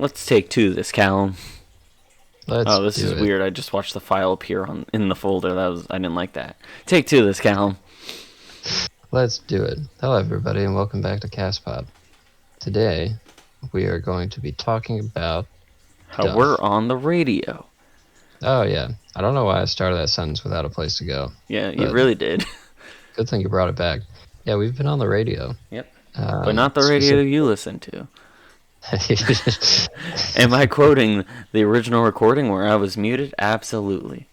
Let's take two this, Callum. Let's Oh, this do is it. weird. I just watched the file appear in the folder. I didn't like that. Take two this, Callum. Let's do it. Hello, everybody, and welcome back to Castpod. Today, we are going to be talking about How we're stuff. on the radio. Oh, yeah. I don't know why I started that sentence without a place to go, Yeah, you but really did. good thing you brought it back. Yeah, we've been on the radio. Yep. But not the radio you listen to. Specific- Am I quoting the original recording where I was muted? Absolutely.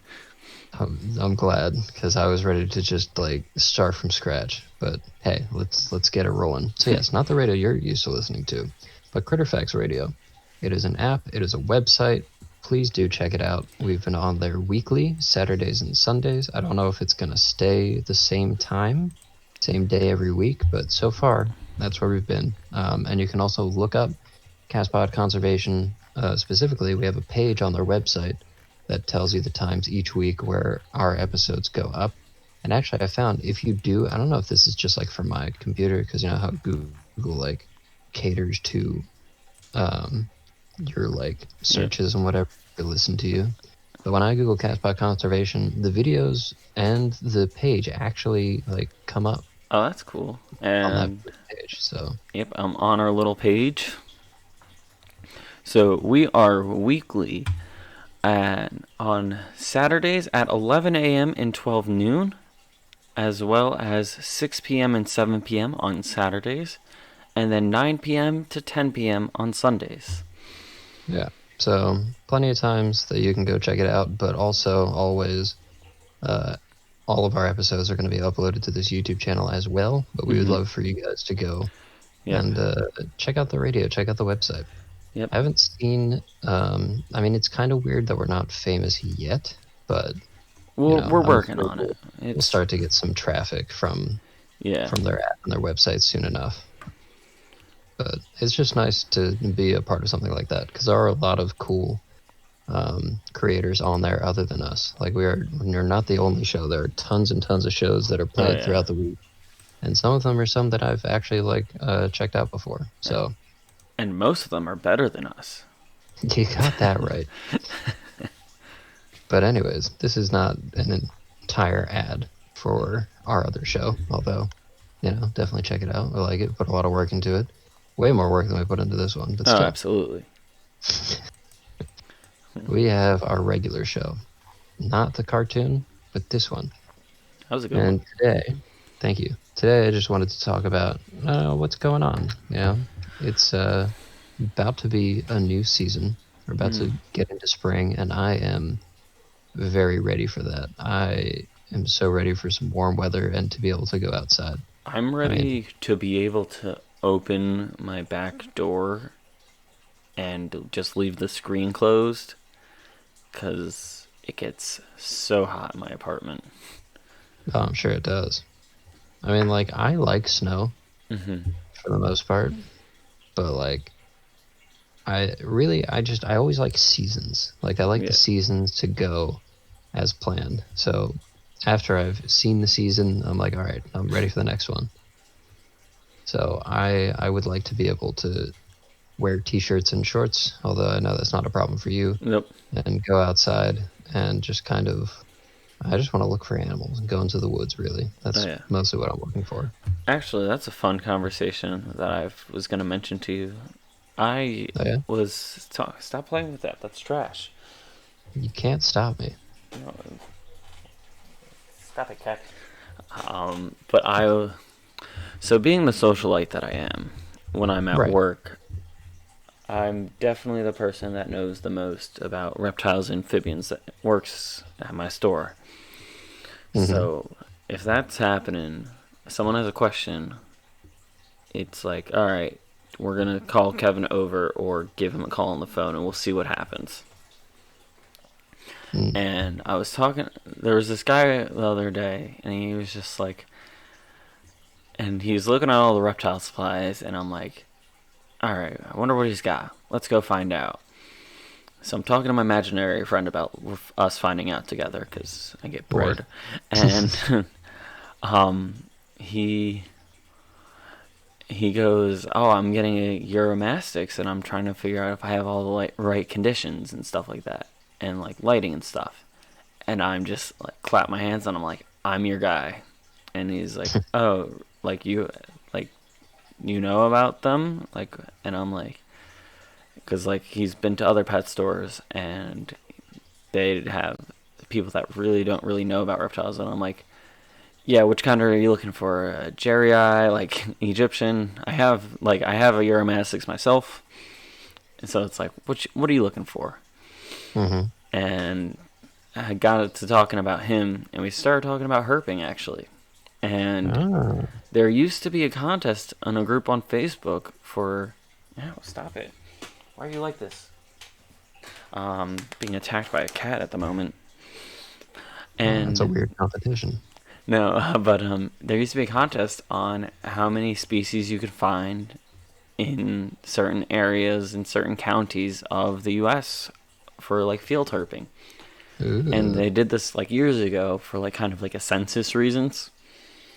I'm glad, because I was ready to just, start from scratch. But, hey, let's get it rolling. So, yes, not the radio you're used to listening to, but Critter Facts Radio. It is an app. It is a website. Please do check it out. We've been on there weekly, Saturdays and Sundays. I don't know if it's going to stay the same time, same day every week, but so far, that's where we've been. And you can also look up Castpod Conservation. Specifically, we have a page on their website that tells you the times each week where our episodes go up. And actually, I found if you do, I don't know if this is just for my computer, because you know how Google caters to your searches and whatever to listen to you. But when I Google Castpod Conservation, the videos and the page actually come up Oh, that's cool. on And that page. So yep, I'm on our little page. So we are weekly on Saturdays at 11 a.m. and 12 noon, as well as 6 p.m. and 7 p.m. on Saturdays, and then 9 p.m. to 10 p.m. on Sundays. yeah, so plenty of times that you can go check it out, but also always all of our episodes are going to be uploaded to this YouTube channel as well, but we would love for you guys to go and check out the radio, check out the website. Yep. I haven't seen, I mean, it's kind of weird that we're not famous yet, but We're working sure on it. We'll start to get some traffic from their app and their website soon enough. But it's just nice to be a part of something like that, because there are a lot of cool creators on there other than us. We're not the only show. There are tons and tons of shows that are played throughout the week, and some of them are some that I've actually checked out before. So, and most of them are better than us. You got that right. But anyways, this is not an entire ad for our other show, although, definitely check it out. I like it. Put a lot of work into it. Way more work than we put into this one. But still. Absolutely. We have our regular show. Not the cartoon, but this one. That was a good one. And today, thank you. Today I just wanted to talk about what's going on. It's about to be a new season. We're about to get into spring, and I am very ready for that. I am so ready for some warm weather and to be able to go outside. I'm ready to be able to open my back door and just leave the screen closed, because it gets so hot in my apartment. Oh, I'm sure it does. I mean, I like snow for the most part, but I always like seasons. I like the seasons to go as planned. So after I've seen the season, I'm like, all right, I'm ready for the next one. So I would like to be able to wear t-shirts and shorts, although I know that's not a problem for you. Nope. And go outside and just I just want to look for animals and go into the woods, really. That's mostly what I'm looking for. Actually, that's a fun conversation that I was going to mention to you. Stop playing with that. That's trash. You can't stop me. No. Stop it, cat. So being the socialite that I am, when I'm at work, I'm definitely the person that knows the most about reptiles and amphibians that works at my store. So if that's happening, someone has a question, it's like, all right, we're going to call Kevin over or give him a call on the phone and we'll see what happens. And I was there was this guy the other day, and he was just and he was looking at all the reptile supplies, and I'm like, all right, I wonder what he's got. Let's go find out. So I'm talking to my imaginary friend about us finding out together, because I get bored. And he he goes, "Oh, I'm getting a Euromastics, and I'm trying to figure out if I have all the right conditions and stuff like that, and like lighting and stuff." And I'm just like clap my hands, and I'm like, "I'm your guy." And he's like, "Oh, like like you know about them?" Like, and I'm like, because like he's been to other pet stores, and they have people that really don't really know about reptiles, and I'm like, yeah, which kind are you looking for? Jerry eye, like Egyptian. I have a Euromastix myself, and so it's like, what are you looking for? Mm-hmm. And I got it to talking about him, and we started talking about herping actually. And Ah. there used to be a contest on a group on Facebook for. No, stop it! Why are you like this? Being attacked by a cat at the moment. That's a And weird competition. no, but there used to be a contest on how many species you could find in certain areas in certain counties of the U.S. for like field herping, and Ooh. they did this like years ago for like kind of like a census reasons.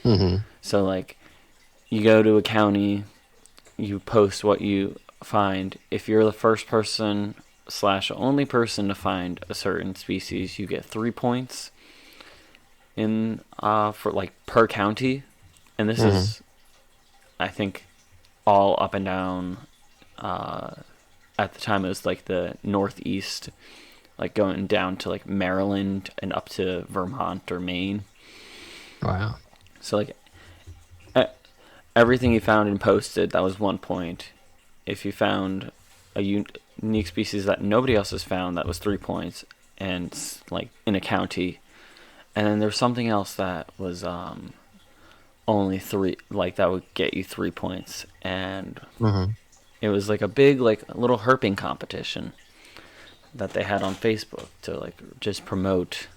Mm-hmm. So like you go to a county, you post what you find. If you're the first person slash only person to find a certain species, you get 3 points in for like per county, and this Mm-hmm. is I think all up and down. At the time, it was like the Northeast, like going down to like Maryland and up to Vermont or Maine. Wow. So like everything you found and posted, that was 1 point. If you found a unique species that nobody else has found, that was 3 points, and like in a county. And then there's something else that was only three, like that would get you 3 points, and Mm-hmm. it was like a big like little herping competition that they had on Facebook to like just promote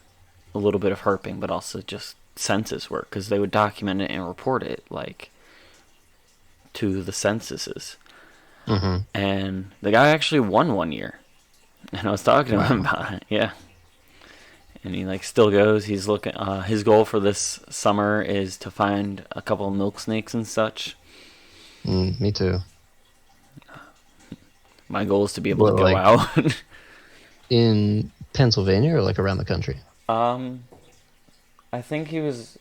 a little bit of herping, but also just census work because they would document it and report it like to the censuses. Mm-hmm. And the guy actually won one year, and I was talking to him Wow. about it. Yeah, and he like still goes. He's looking. His goal for this summer is to find a couple of milk snakes and such. Me too. My goal is to be able to Well, go like out. in Pennsylvania or like around the country? um, I think he was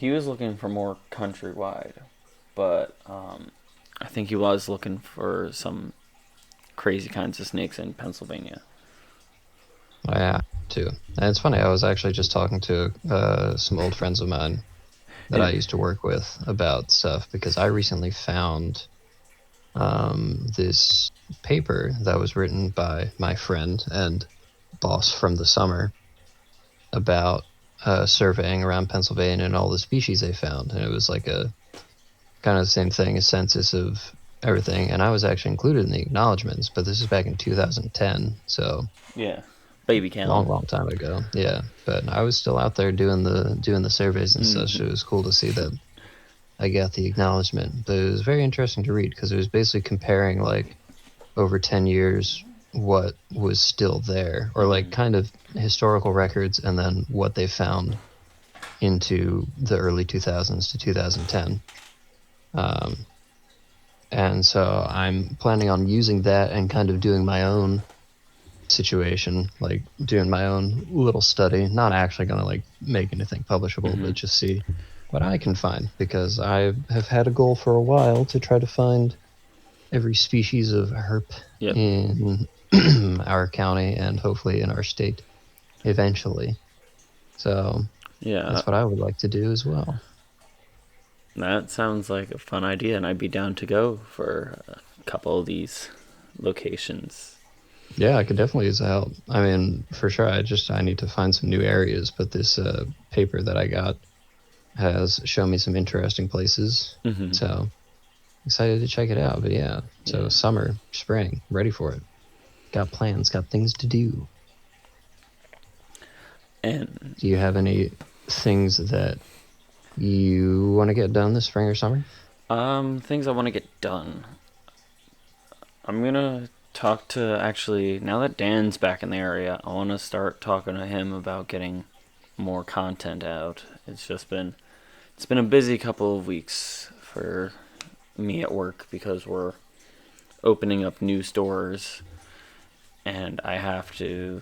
looking for more countrywide, but I think he was looking for some crazy kinds of snakes in Pennsylvania. Oh, yeah, too. And it's funny. I was actually just talking to some old friends of mine that I Yeah. used to work with about stuff because I recently found this paper that was written by my friend and boss from the summer about surveying around Pennsylvania and all the species they found. And it was like a kind of the same thing, a census of everything. And I was actually included in the acknowledgments, but this is back in 2010. So Yeah. Baby long, count. long time ago. Yeah. But I was still out there doing the surveys and such. Mm-hmm. It was cool to see that I got the acknowledgement. But it was very interesting to read because it was basically comparing like over 10 years what was still there or like kind of historical records and then what they found into the early 2000s to 2010. And so I'm planning on using that and kind of doing my own situation, like doing my own little study, not actually going to like make anything publishable, Mm-hmm. but just see what I can find because I have had a goal for a while to try to find every species of herp Yep. in our county and hopefully in our state eventually. So Yeah. that's what I would like to do as well. That sounds like a fun idea, and I'd be down to go for a couple of these locations. Yeah, I could definitely use the help. I mean, for sure, I need to find some new areas, but this paper that I got has shown me some interesting places. Mm-hmm. So excited to check it out. But yeah, so Yeah. summer, spring, ready for it. Got plans, got things to do. And Do you have any things that you want to get done this spring or summer? things I want to get done. I'm gonna talk to actually now that Dan's back in the area. I want to start talking to him about getting more content out. It's been a busy couple of weeks for me at work because we're opening up new stores, and I have to.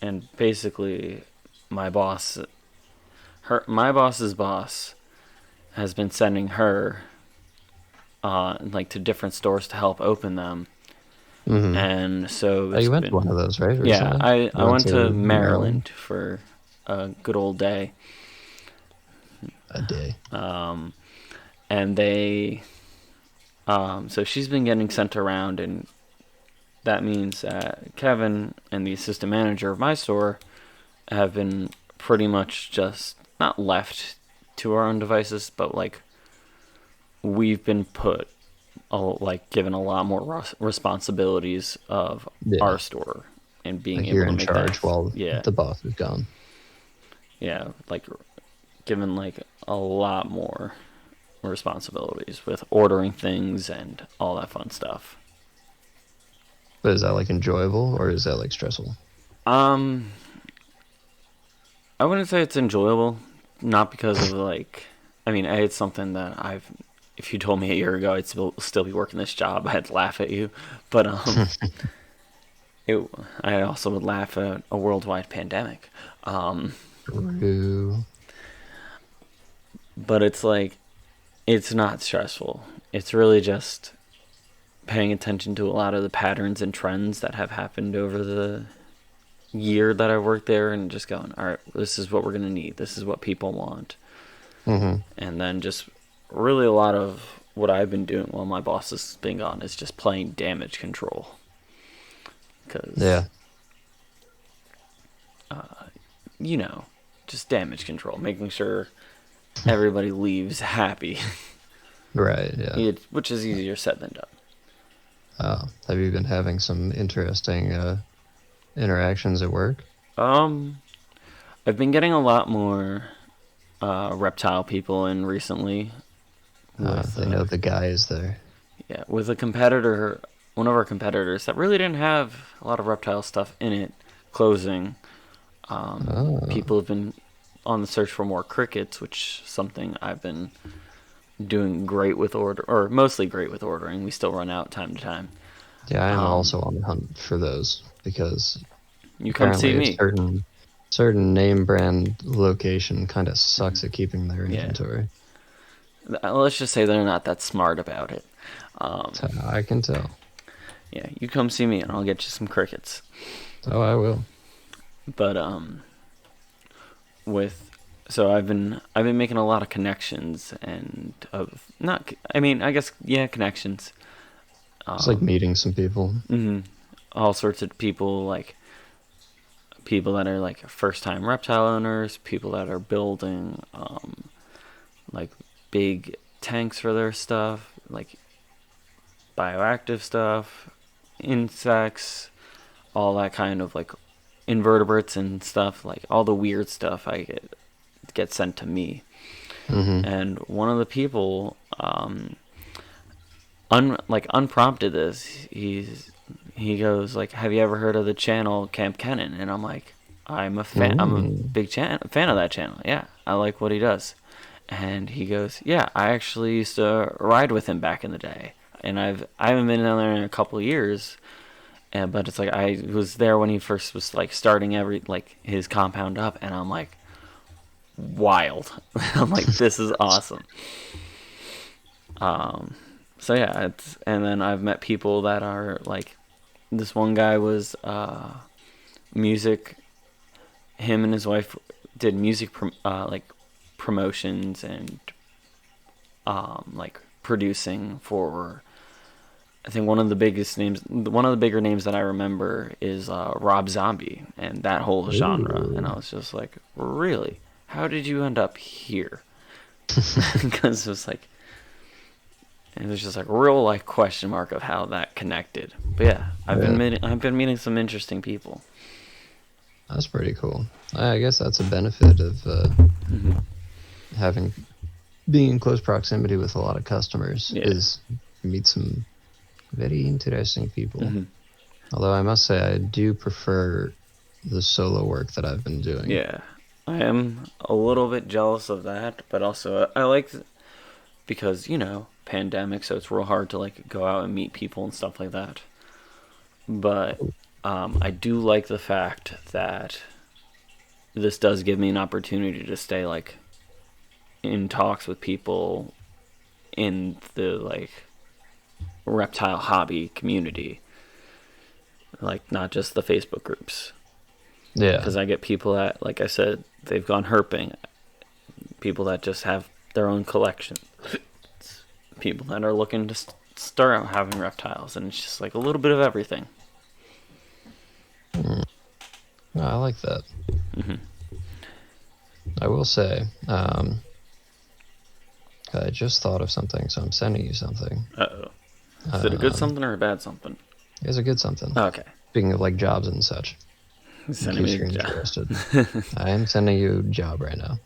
And basically, my boss's boss has been sending her like to different stores to help open them. Mm-hmm. And so you went to one of those, right? Recently? Yeah, I went to Maryland for a good old day. A day. And they, so she's been getting sent around, and that means that Kevin and the assistant manager of my store have been pretty much just not left to our own devices, but like we've been given a lot more responsibilities of our store and being able you're to in make charge that, while the boss is gone. Yeah, like given like a lot more responsibilities with ordering things and all that fun stuff. But is that like enjoyable or is that like stressful? I wouldn't say it's enjoyable, not because of like, I mean, it's something that if you told me a year ago I'd still be working this job, I'd laugh at you. But I also would laugh at a worldwide pandemic. True. But it's like, it's not stressful. It's really just paying attention to a lot of the patterns and trends that have happened over the year that I've worked there, and just going, all right, this is what we're going to need. This is what people want. Mm-hmm. And then just really a lot of what I've been doing while my boss has been gone is just playing damage control. Just damage control, making sure everybody leaves happy. Right, yeah. Which is easier said than done. Have you been having some interesting interactions at work? I've been getting a lot more reptile people in recently. They know the guy is there. Yeah, with a competitor, one of our competitors that really didn't have a lot of reptile stuff in it, closing. People have been on the search for more crickets, which is something I've been doing great with or mostly great with ordering. We still run out time to time. Yeah, I am also on the hunt for those because you come see me. Certain name brand location kind of sucks at keeping their inventory. Let's just say they're not that smart about it. I can tell. Yeah, you come see me and I'll get you some crickets. Oh, I will. But so I've been making a lot of connections and connections. It's like meeting some people. Mm-hmm. All sorts of people, like people that are like first-time reptile owners, people that are building like big tanks for their stuff, like bioactive stuff, insects, all that kind of like invertebrates and stuff, like all the weird stuff I get sent to me. Mm-hmm. And one of the people unprompted this, he goes like, have you ever heard of the channel Camp Kennan? And I'm like, I'm a fan. I'm a big fan of that channel. Yeah, I like what he does. And he goes, yeah, I actually used to ride with him back in the day, and I haven't been down there in a couple of years. But it's like I was there when he first was like starting his compound up, and I'm like, wild. I'm like, this is awesome. So yeah, and then I've met people that are like, this one guy was music. Him and his wife did music promotions and like producing for. I think one of the bigger names that I remember is Rob Zombie and that whole genre. And I was just like, really? How did you end up here? Because it was just like a real like question mark of how that connected. But yeah, I've been meeting some interesting people. That's pretty cool. I guess that's a benefit of being in close proximity with a lot of customers. Yeah. Is you meet some very interesting people. Mm-hmm. Although I must say I do prefer the solo work that I've been doing. Yeah, I am a little bit jealous of that, but also I like because, pandemic, so it's real hard to like go out and meet people and stuff like that. But I do like the fact that this does give me an opportunity to stay like in talks with people in the like reptile hobby community, like not just the Facebook groups. Yeah. Because I get people that, like I said, they've gone herping, people that just have their own collection, people that are looking to start out having reptiles, and it's just like a little bit of everything. No, I like that. Mm-hmm. I will say, I just thought of something, so I'm sending you something. Uh-oh. Is it a good something or a bad something? It's a good something. Oh, okay. Speaking of like jobs and such, in case you're interested, I am sending you a job right now.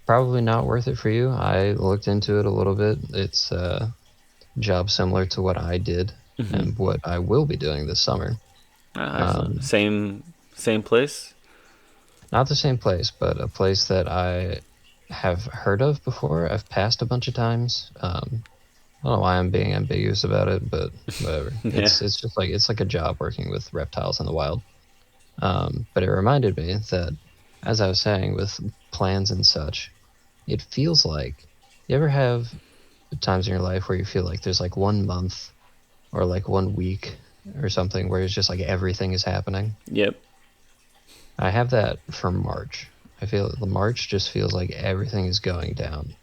Probably not worth it for you. I looked into it a little bit. It's a job similar to what I did and what I will be doing this summer. Same place? Not the same place, but a place that I have heard of before. I've passed a bunch of times. I don't know why I'm being ambiguous about it, but whatever. Yeah. It's just like it's like a job working with reptiles in the wild. But it reminded me that, as I was saying, with plans and such, it feels like, you ever have times in your life where you feel like there's like 1 month or like 1 week or something where it's just like everything is happening? Yep. I have that for March. I feel the March just feels like everything is going down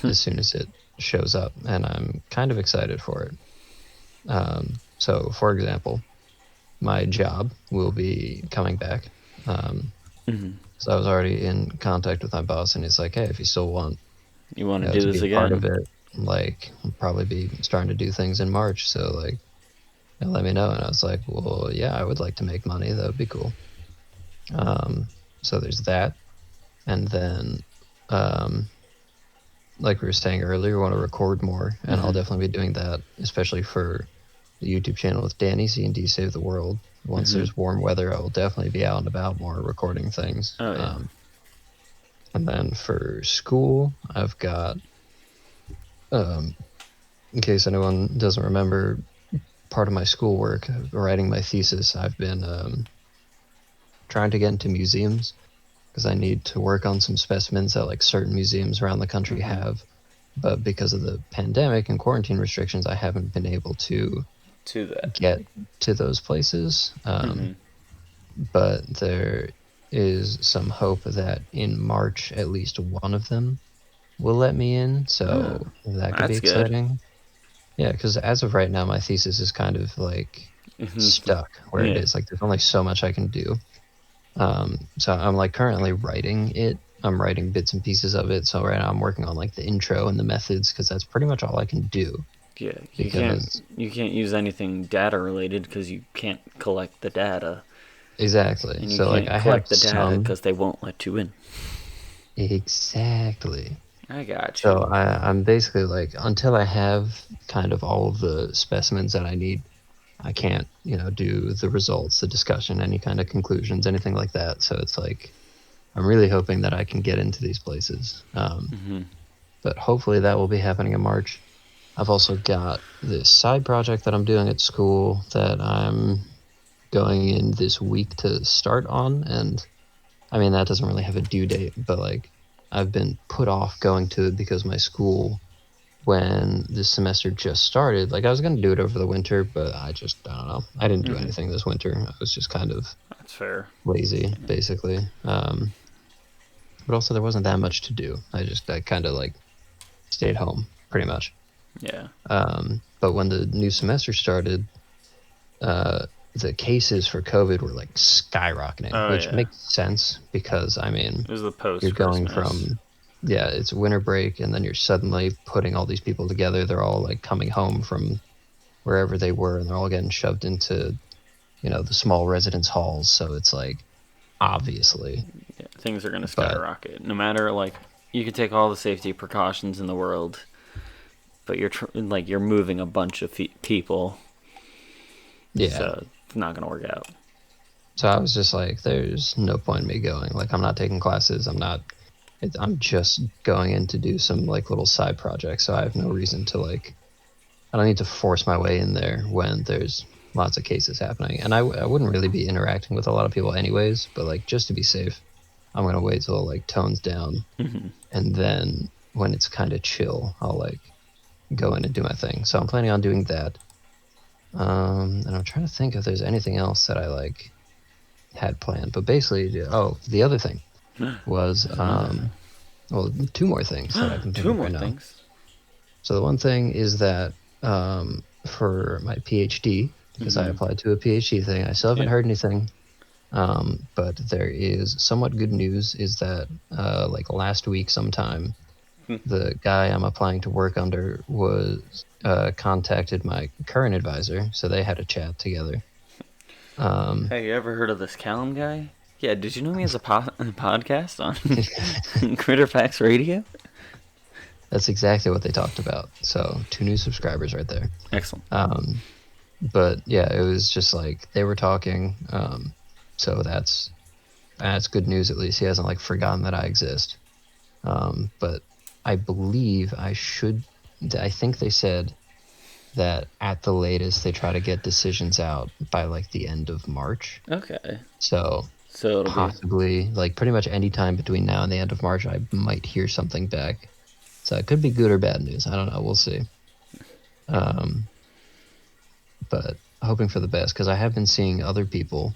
as soon as it shows up, and I'm kind of excited for it. So, for example, my job will be coming back. So I was already in contact with my boss, and he's like, "Hey, if you still want, you want to do this be again? Part of it, like, I'll probably be starting to do things in March. So like, let me know." And I was like, "Well, yeah, I would like to make money. That would be cool." So there's that, and then, like we were saying earlier, we want to record more, and I'll definitely be doing that, especially for the YouTube channel with Danny, C&D Save the World. Once there's warm weather, I will definitely be out and about more recording things. Oh, yeah. And then for school, I've got, in case anyone doesn't remember, part of my schoolwork, writing my thesis, I've been trying to get into museums, because I need to work on some specimens that like certain museums around the country have. But because of the pandemic and quarantine restrictions, I haven't been able to get to those places. But there is some hope that in March at least one of them will let me in, so that could be exciting. Good. Yeah, because as of right now, my thesis is kind of like stuck where it is. Like, there's only so much I can do. So I'm like currently writing it. I'm writing bits and pieces of it. So right now I'm working on like the intro and the methods, because that's pretty much all I can do. Yeah, you can't use anything data related because you can't collect the data. Exactly. And you can't collect the data because they won't let you in. Exactly. I got you. So I'm basically like, until I have kind of all of the specimens that I need, I can't, do the results, the discussion, any kind of conclusions, anything like that. So it's like, I'm really hoping that I can get into these places. But hopefully that will be happening in March. I've also got this side project that I'm doing at school that I'm going in this week to start on. And I mean, that doesn't really have a due date, but like, I've been put off going to it because my school, when this semester just started, like, I was going to do it over the winter, but I don't know. I didn't do anything this winter. I was just kind of That's fair. Lazy, basically. But also there wasn't that much to do. I kind of like stayed home pretty much. Yeah. But when the new semester started, the cases for COVID were like skyrocketing, which makes sense because, I mean, it was the post. You're going from, it's winter break, and then you're suddenly putting all these people together. They're all like coming home from wherever they were, and they're all getting shoved into, the small residence halls. So it's like, obviously, things are going to skyrocket. No matter, like, you could take all the safety precautions in the world, but you're moving a bunch of people. Yeah. So it's not going to work out. So I was just like, there's no point in me going. Like, I'm not taking classes. I'm not I'm just going in to do some like little side projects, so I have no reason to like. I don't need to force my way in there when there's lots of cases happening, and I wouldn't really be interacting with a lot of people anyways. But like just to be safe, I'm gonna wait till it like tones down, and then when it's kind of chill, I'll like go in and do my thing. So I'm planning on doing that. And I'm trying to think if there's anything else that I like had planned. But basically, the other thing was well, two more things that I can think Two of more right now. things. So the one thing is that for my PhD, because I applied to a PhD thing, I still haven't heard anything. But there is somewhat good news is that like last week sometime, the guy I'm applying to work under was contacted my current advisor, so they had a chat together. Hey, you ever heard of this Callum guy? Yeah, did you know he has a podcast on Critter Facts Radio? That's exactly what they talked about. So 2 new subscribers right there. Excellent. But yeah, it was just like they were talking. So that's good news. At least he hasn't like forgotten that I exist. But I believe I think they said that at the latest they try to get decisions out by like the end of March. Okay. So it'll possibly like pretty much any time between now and the end of March, I might hear something back. So it could be good or bad news. I don't know. We'll see. But hoping for the best, because I have been seeing other people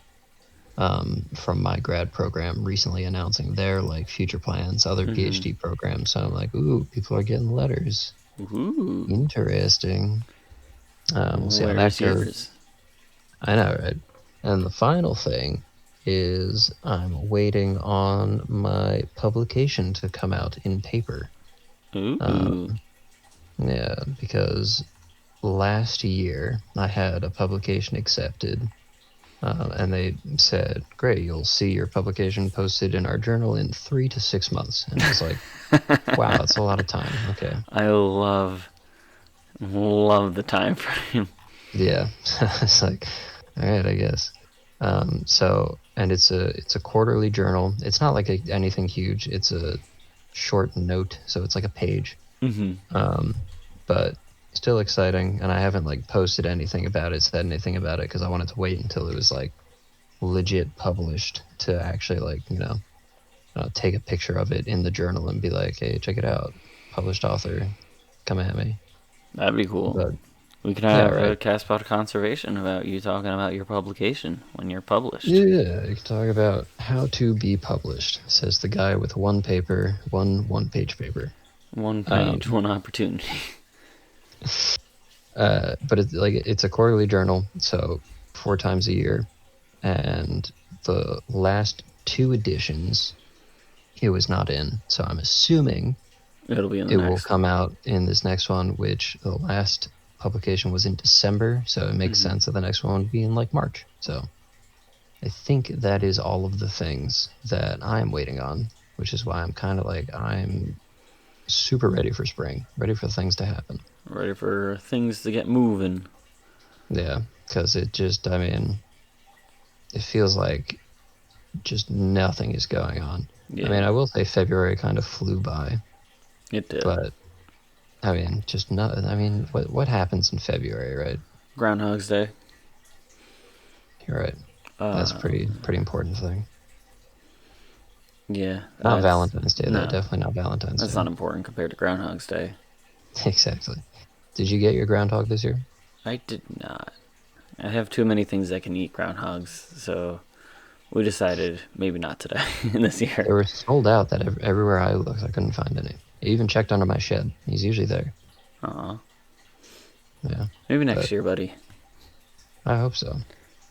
from my grad program recently announcing their like future plans, other PhD programs. So I'm like, ooh, people are getting letters. Ooh. Interesting. We'll see how that goes. I know, right? And the final thing is I'm waiting on my publication to come out in paper. Ooh. Yeah, because last year I had a publication accepted, and they said, great, you'll see your publication posted in our journal in 3 to 6 months. And I was like, wow, that's a lot of time. Okay. I love the time frame. Yeah. It's like, all right, I guess. So, and it's a quarterly journal. It's not like anything huge. It's a short note, so it's like a page. But still exciting, and I haven't like posted anything about it, said anything about it, because I wanted to wait until it was like legit published to actually like take a picture of it in the journal and be like, hey, check it out, published author, come at me. That'd be cool. But we could have a Castpod conservation about you talking about your publication when you're published. Yeah, you can talk about how to be published, says the guy with one paper, one-page paper. One page, one opportunity. But it's a quarterly journal, so 4 times a year, and the last 2 editions it was not in, so I'm assuming it'll be in the it next. will come out in this next one, which the last publication was in December, so it makes sense that the next one would be in like March. So I think that is all of the things that I'm waiting on, which is why I'm kind of like I'm super ready for spring, ready for things to happen. Ready for things to get moving. Yeah, because it feels like just nothing is going on. Yeah. I mean, I will say February kind of flew by. It did. But, I mean, just not. I mean, what happens in February, right? Groundhog's Day. You're right. That's a pretty important thing. Yeah. Not Valentine's Day, though. Definitely not Valentine's Day. That's not important compared to Groundhog's Day. Exactly. Did you get your groundhog this year? I did not. I have too many things that can eat groundhogs, so we decided maybe not today, this year. They were sold out that everywhere I looked, I couldn't find any. I even checked under my shed. He's usually there. Yeah. Maybe next year, buddy. I hope so.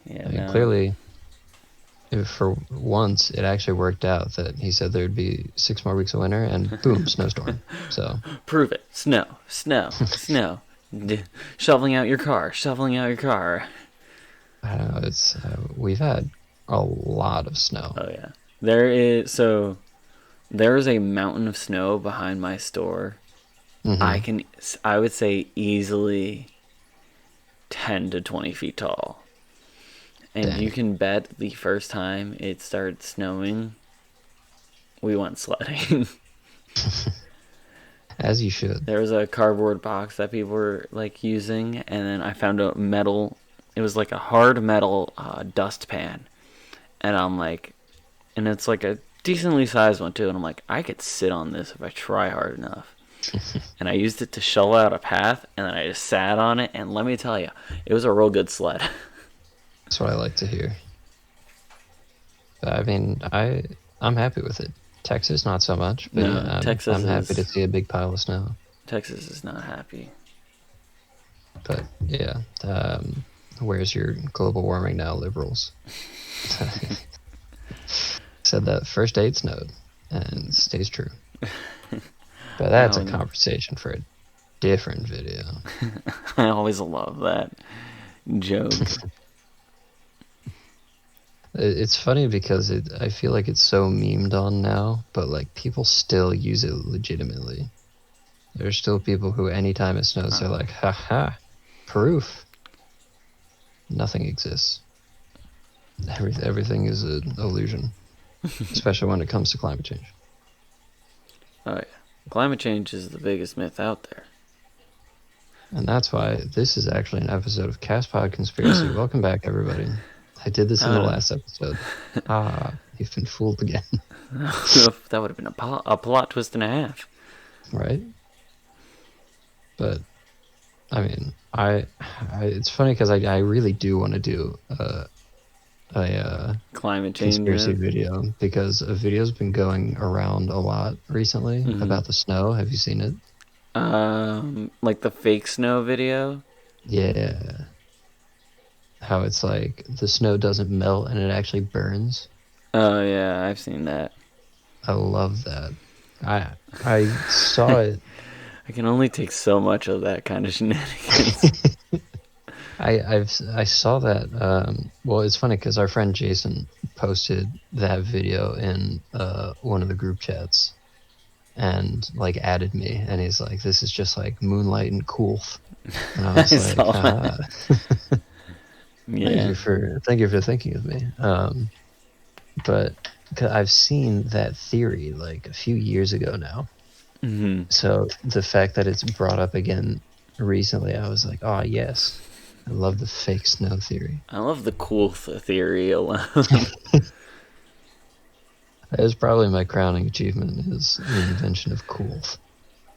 Yeah. Clearly, for once, it actually worked out that he said there'd be 6 more weeks of winter, and boom, snowstorm. So prove it. Snow. Shoveling out your car. I don't know. It's we've had a lot of snow. Oh yeah. There is a mountain of snow behind my store. I would say easily 10 to 20 feet tall. And Dang. You can bet the first time it started snowing, we went sledding. As you should. There was a cardboard box that people were like using, and then I found a metal. It was like a hard metal dustpan, and I'm like, and it's like a decently sized one too. And I'm like, I could sit on this if I try hard enough. And I used it to shovel out a path, and then I just sat on it. And let me tell you, it was a real good sled. That's what I like to hear. But, I mean, I'm happy with it. Texas, not so much, but No, yeah, Texas I'm happy to see a big pile of snow. Texas is not happy. But yeah, where's your global warming now, liberals? Said that first date snowed, and stays true. But that's a conversation for a different video. I always love that joke. It's funny because I feel like it's so memed on now, but like people still use it legitimately. There's still people who, anytime it snows, they're like, haha, proof. Nothing exists. Everything is an illusion, especially when it comes to climate change. Oh yeah, climate change is the biggest myth out there. And that's why this is actually an episode of Castpod Conspiracy. Welcome back, everybody. I did this in the last episode. You've been fooled again. That would have been a plot twist and a half. Right? But, I mean, it's funny because I really do want to do a climate change conspiracy video, because a video's been going around a lot recently about the snow. Have you seen it? Like the fake snow video? Yeah. How it's like the snow doesn't melt and it actually burns. Oh yeah, I've seen that. I love that. I saw it. I can only take so much of that kind of shenanigans. I saw that. Well, it's funny because our friend Jason posted that video in one of the group chats, and like added me, and he's like, "This is just like moonlight and cool." And I was like, Yeah. Thank you for thinking of me. But I've seen that theory like a few years ago now. Mm-hmm. So the fact that it's brought up again recently, I was like, oh yes, I love the fake snow theory. I love the cool theory alone. That is probably my crowning achievement, is the invention of cool.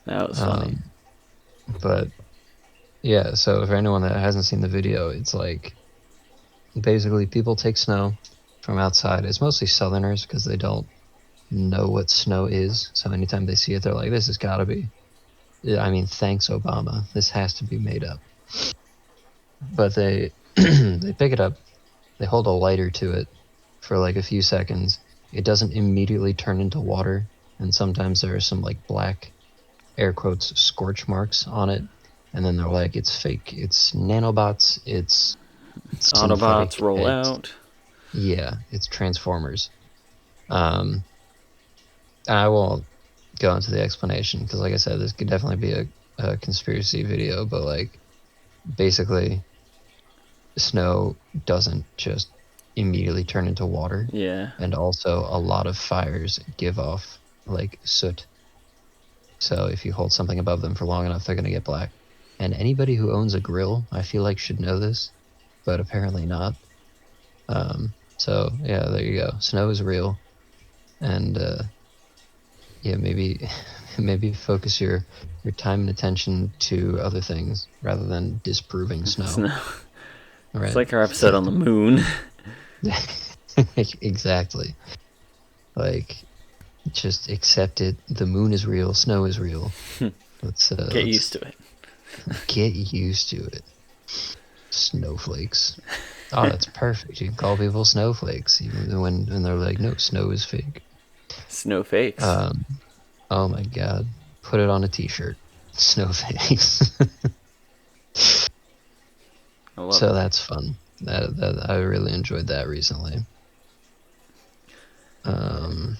That was funny. But yeah, so for anyone that hasn't seen the video, it's like basically people take snow from outside. It's mostly Southerners because they don't know what snow is. So anytime they see it, they're like, this has got to be, I mean, thanks Obama, this has to be made up. But they they pick it up, they hold a lighter to it for like a few seconds. It doesn't immediately turn into water, and sometimes there are some like black, air quotes, scorch marks on it, and then they're like, it's fake, it's nanobots, it's Autobots roll out. Yeah, it's Transformers. I won't go into the explanation because, like I said, this could definitely be a conspiracy video, but like basically snow doesn't just immediately turn into water. Yeah. And also a lot of fires give off like soot. So if you hold something above them for long enough, they're going to get black. And anybody who owns a grill, I feel like, should know this, but apparently not. So yeah, there you go. Snow is real. And yeah, maybe focus your time and attention to other things rather than disproving snow. Right. It's like our episode on the moon. Exactly. Like, just accept it. The moon is real. Snow is real. Let's get used to it. Get used to it. Snowflakes. Oh, that's perfect. You can call people snowflakes even when they're like, no, snow is fake. Snowflakes. Oh my god. Put it on a t-shirt. Snowflakes. So that's fun. That I really enjoyed that recently. What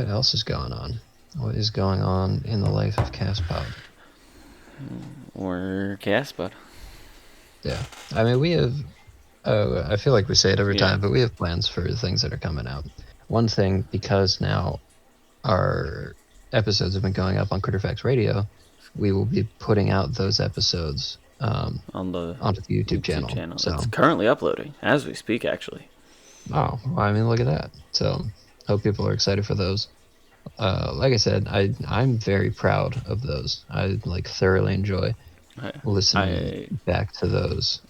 else is going on? What is going on in the life of Castpod? Or Castpod. Yeah. I mean, we have... I feel like we say it every time, but we have plans for things that are coming out. One thing, because now our episodes have been going up on Critterfacts Radio, we will be putting out those episodes on the onto the YouTube channel. So it's currently uploading as we speak, actually. oh, well, I mean, look at that. So hope people are excited for those. Like I said, I'm very proud of those. I like thoroughly enjoy listening back to those.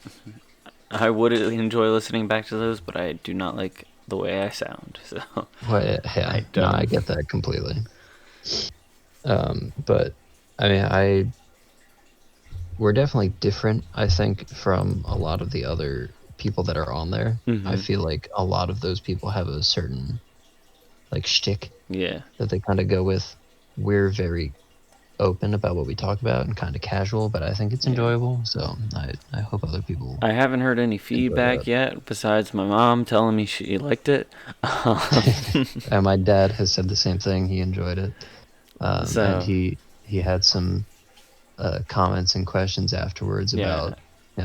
I would enjoy listening back to those, but I do not like the way I sound. So well, yeah, I get that completely. But I mean, we're definitely different, I think, from a lot of the other people that are on there. I feel like a lot of those people have a certain like shtick that they kind of go with. We're very open about what we talk about and kind of casual, but I think it's enjoyable. So I hope other people. I haven't heard any feedback yet, besides my mom telling me she liked it. And my dad has said the same thing. He enjoyed it, and he had some comments and questions afterwards about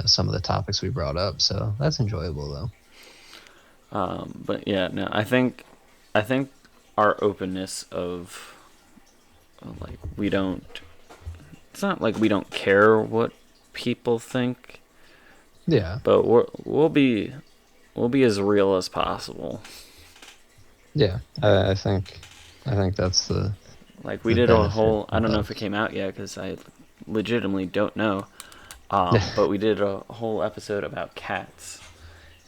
some of the topics we brought up. So that's enjoyable, though. But yeah, no, I think our openness of like we don't. It's not like we don't care what people think. Yeah. But we'll be as real as possible. Yeah, I think that's the. Like we did a whole. I don't know if it came out yet because I legitimately don't know. But we did a whole episode about cats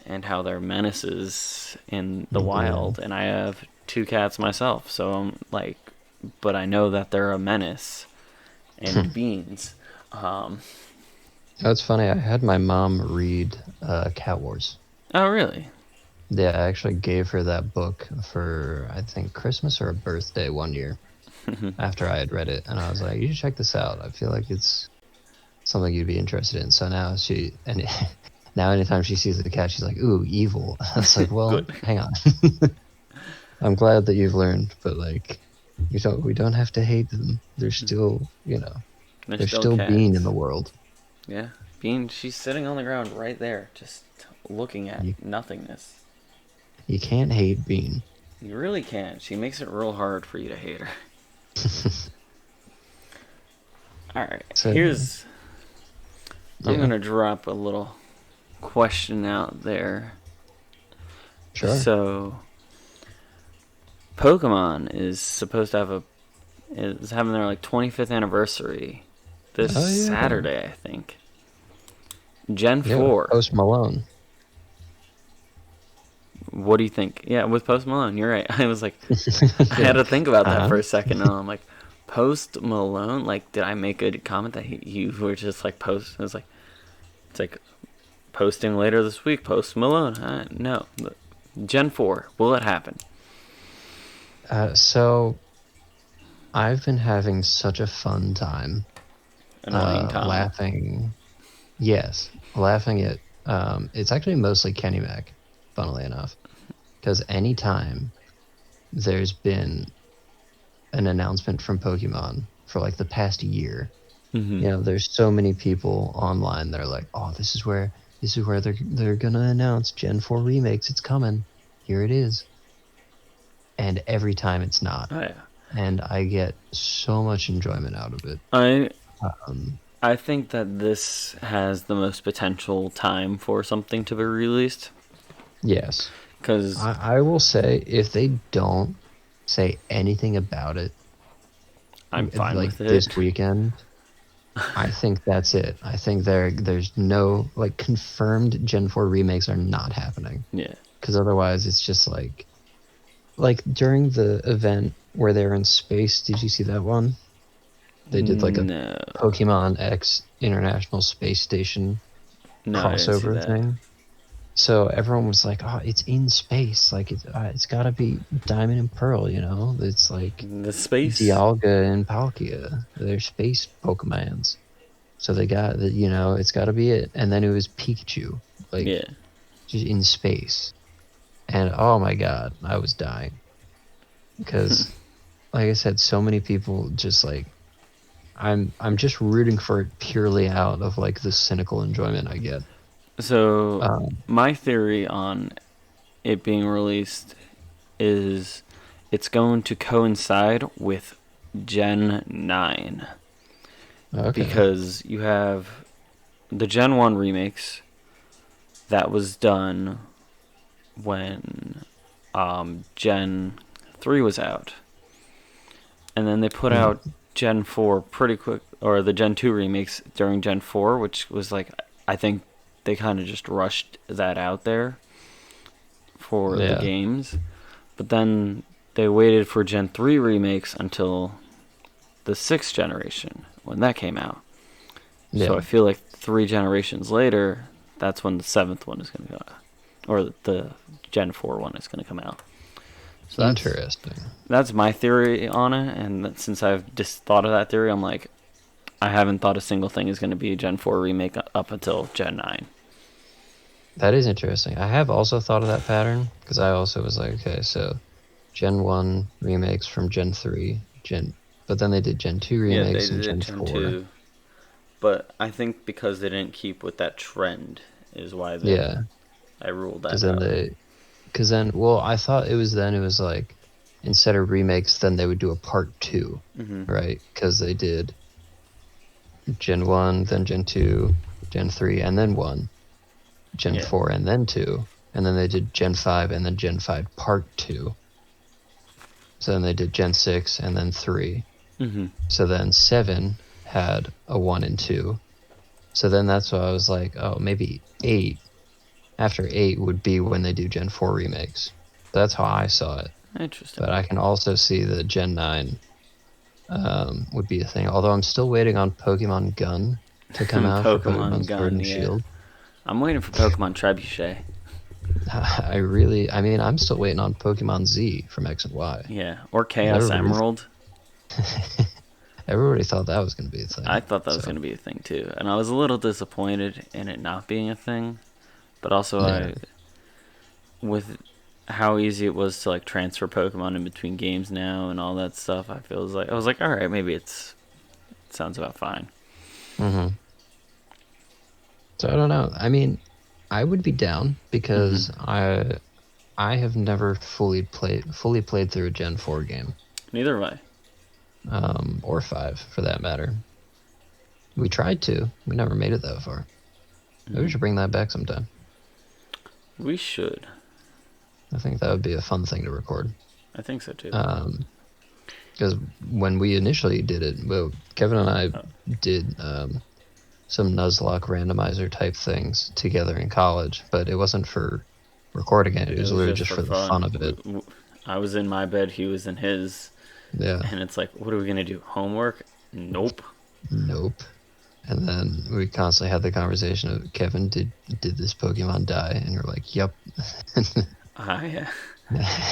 and how they're menaces in the wild, and I have 2 cats myself, so I'm like, but I know that they're a menace. And beans. That's funny. I had my mom read Cat Wars. Oh, really? Yeah, I actually gave her that book for, I think, Christmas or a birthday one year after I had read it. And I was like, you should check this out. I feel like it's something you'd be interested in. So now now anytime she sees the cat, she's like, ooh, evil. I was like, well, hang on. I'm glad that you've learned, but like, we don't have to hate them. They're still, they're still Bean in the world. Yeah, Bean, she's sitting on the ground right there, just looking at nothingness. You can't hate Bean. You really can't. She makes it real hard for you to hate her. Alright, so, I'm going to drop a little question out there. Sure. So, Pokemon is supposed to is having their like 25th anniversary this Saturday, I think. Gen 4. Post Malone. What do you think? Yeah, with Post Malone, you're right. I was like, I had to think about that for a second. And I'm like, Post Malone? Like, did I make a comment that you were just like post? I was like, it's like posting later this week. Post Malone. No, Gen 4. Will it happen? So, I've been having such a fun time. Annoying time. Laughing. Yes, laughing at. It's actually mostly Kenny Mac, funnily enough, because anytime there's been an announcement from Pokemon for like the past year, there's so many people online that are like, oh, this is where they're gonna announce Gen 4 remakes. It's coming. Here it is. And every time it's not. Oh, yeah. And I get so much enjoyment out of it. I think that this has the most potential time for something to be released. Yes. Because I will say, if they don't say anything about it, I'm fine with it. This weekend, I think that's it. I think there's no like confirmed Gen 4 remakes are not happening. Yeah. Because otherwise, it's just like during the event where they were in space. Did you see that one? They did like a Pokemon X International Space Station crossover thing. So everyone was like, "Oh, it's in space! Like it's got to be Diamond and Pearl, It's like the space Dialga and Palkia. They're space Pokemons. So they got the, it's got to be it. And then it was Pikachu, just in space. And oh my god, I was dying because, like I said, so many people just like. I'm just rooting for it purely out of like the cynical enjoyment I get. So my theory on it being released is it's going to coincide with Gen 9. Okay. Because you have the Gen 1 remakes that was done when Gen 3 was out. And then they put out Gen 4 pretty quick, or the Gen 2 remakes during Gen 4, which was like, I think they kind of just rushed that out there for the Yeah. games. But then they waited for Gen 3 remakes until the 6th generation when that came out. So Yeah. I feel like 3 generations later, that's when the 7th one is going to go out. Or the Gen 4 one is going to come out. So Interesting. that's my theory on it, and since I've just thought of that theory, I'm like, I haven't thought a single thing is going to be a Gen 4 remake up until Gen 9. That is interesting. I have also thought of that pattern because I also was like, okay, so Gen 1 remakes from Gen 3, but then they did Gen 2 Yeah, they remakes in did Gen Gen 4. 2, but I think because they didn't keep with that trend is why Yeah, I ruled because that then out. well, I thought it was like, instead of remakes, then they would do a part 2, Mm-hmm. right? Because they did Gen 1, then Gen 2, Gen 3, and then 1, Gen Yeah. 4, and then 2, and then they did Gen 5, and then Gen 5 part 2. So then they did Gen 6 and then 3. Mm-hmm. So then 7 had a 1 and 2. So then that's why I was like, oh, maybe 8. After 8 would be when they do Gen 4 remakes. That's how I saw it. Interesting. But I can also see that Gen 9 would be a thing. Although I'm still waiting on Pokemon Gun to come out for Pokemon Pokemon Sword Gun, and yeah. Shield. I'm waiting for Pokemon Trebuchet. I'm still waiting on Pokemon Z from X and Y. Yeah, or And Chaos Emerald. everybody thought that was going to be a I thing. thought that was So, going to be a thing too, and I was a little disappointed in it not being a thing. But also, yeah, with how easy it was to like transfer Pokemon in between games now and all that stuff, I was like, all right, maybe it sounds about fine. hmm. So I don't know. I mean, I would be down Mm-hmm. because I have never fully played through a Gen 4 game, Neither have I. or 5 for that matter. We tried to. We never made it that far. Maybe we Mm-hmm. should bring that back sometime. We should. I think that would be a fun thing to record. I think so too. Because when we initially did it, well, Kevin and I Oh, did some Nuzlocke randomizer type things together in college, but it wasn't for recording it. It it was was literally just just for for the fun. fun of it. I was in my bed, he was in his, Yeah. and it's like, what are we gonna do? Homework? Nope. Nope. And then we constantly had the conversation of, Kevin, did this Pokemon die? And you're like, yep. I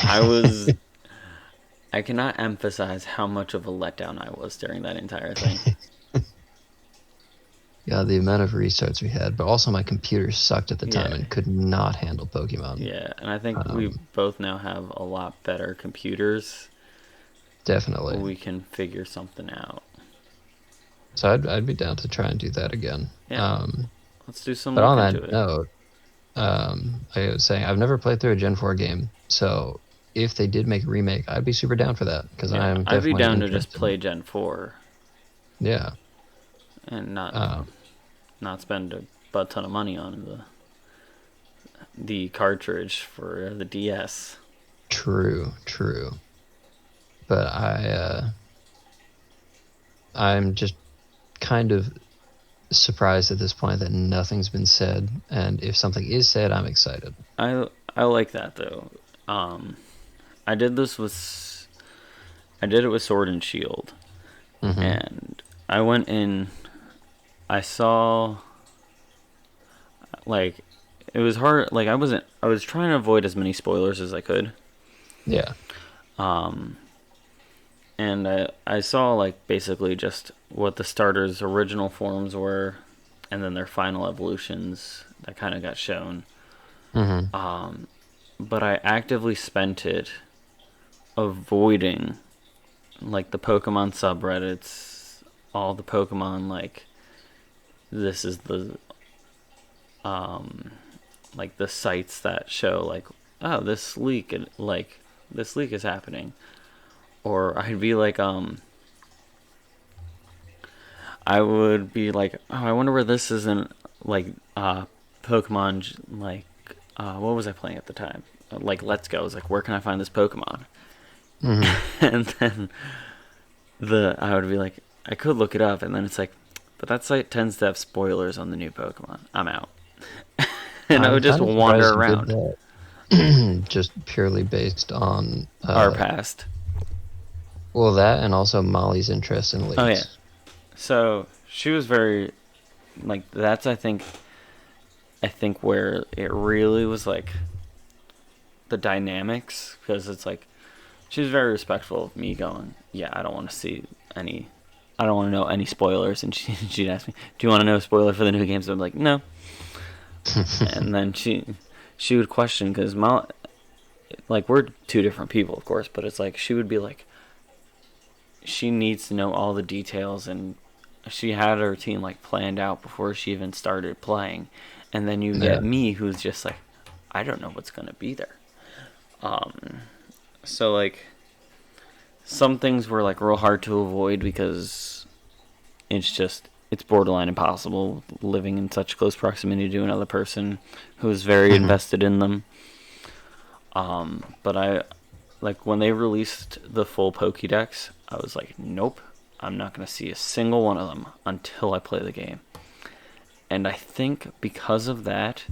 I was. I cannot emphasize how much of a letdown I was during that entire thing. Yeah, the amount of restarts we had, but also my computer sucked at the time Yeah, and could not handle Pokemon. yeah, and I think we Um, both now have a lot better computers. Definitely. We can figure something out. So I'd be down to try and do that again. Yeah, let's do some But on look into that it. note, like I was saying, I've never played through a Gen 4 game, so if they did make a remake, I'd be super down for that because I Yeah, am I'd be definitely down to just interested. play Gen 4 Yeah. and Uh, not spend a butt ton of money on the cartridge for the DS. true, true. But I'm just kind of surprised at this point that nothing's been said, and if something is said, I'm excited. I like that though. Um, I did this with I did it with Sword and Shield, Hmm. and I went in. I saw like it was hard. Like I wasn't. I was trying to avoid as many spoilers as I could. Yeah. Um, and I saw like basically just what the starters' original forms were, and then their final evolutions that kind of got shown. Hmm. But I actively spent it avoiding like the Pokemon subreddits, all the Pokemon like this is the like the sites that show like, oh, this leak like this leak is happening. Or I'd be like, I would be like, oh, I wonder where this isn't, like, Pokemon, like, what was I playing at the time? Like, Let's Go. I was like, where can I find this Pokemon? Mm-hmm. And then I would be like, I could look it up, and then it's like, but that site tends to have spoilers on the new Pokemon. I'm out. And I I'm would just kind of wander surprised you did around. that. Just purely based on Our past. well, that and also Molly's interest in Oh, yeah. leaks. So, she was very, like, that's, I think where it really was, like, the dynamics, because it's like, she was very respectful of me going, yeah, I don't want to see any, I don't want to know any spoilers. And she'd ask me, do you want to know a spoiler for the new games? I'm like, no. And then she would question, because like, we're two different people, of course, but it's like, she would be like, she needs to know all the details, and she had her team, like, planned out before she even started playing. And then you Yeah. get me, who's just like, I don't know what's going to be there. So, like, some things were, like, real hard to avoid because it's borderline impossible living in such close proximity to another person who is very Mhm. invested in them. But like, when they released the full Pokédex, I was like, nope, I'm not going to see a single one of them until I play the game. And I think because of that,